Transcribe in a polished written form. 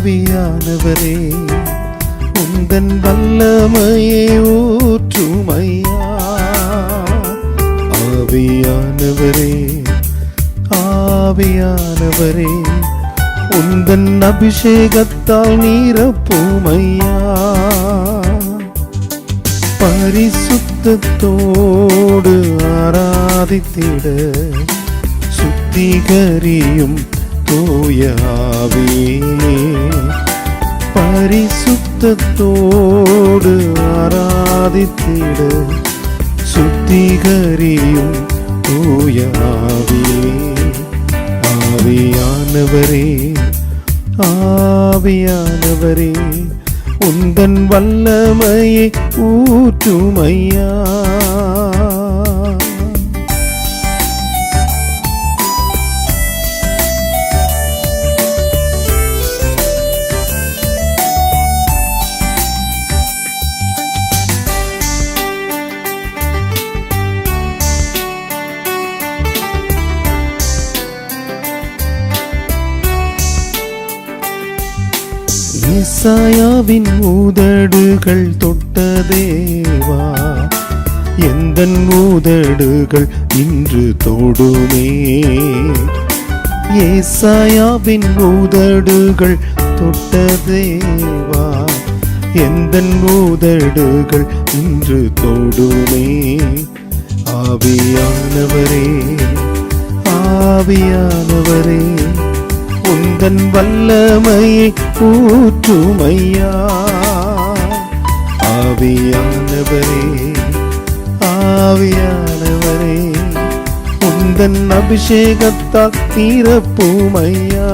ஆவியானவரே உந்தன் வல்லமையை ஊற்றுமையா. ஆவியானவரே ஆவியானவரே உந்தன் அபிஷேகத்தால் நீரப்புமையா. பரிசுத்தத்தோடு ஆராதித்திட சுத்திகரியும் தூய ஆவியே. பரிசுத்தத்தோடு ஆராதித்திட சுத்திகரியும் தூய ஆவியே. ஆவியானவரே ஆவியானவரே உந்தன் வல்லமையை ஊற்றுமையா. ஏசாயாவின் உதடுகள் தொட்ட தேவா எந்தன் உதடுகள் இன்று தொடுமே. ஏசாயாவின் உதடுகள் தொட்ட தேவா எந்தன் உதடுகள் இன்று தொடுமே. ஆவியானவரே ஆவியானவரே உந்தன் வல்லமையை ஊற்றுமையா. ஆவியானவரே ஆவியானவரே உந்தன் அபிஷேகத்தால் நிரப்புமையா.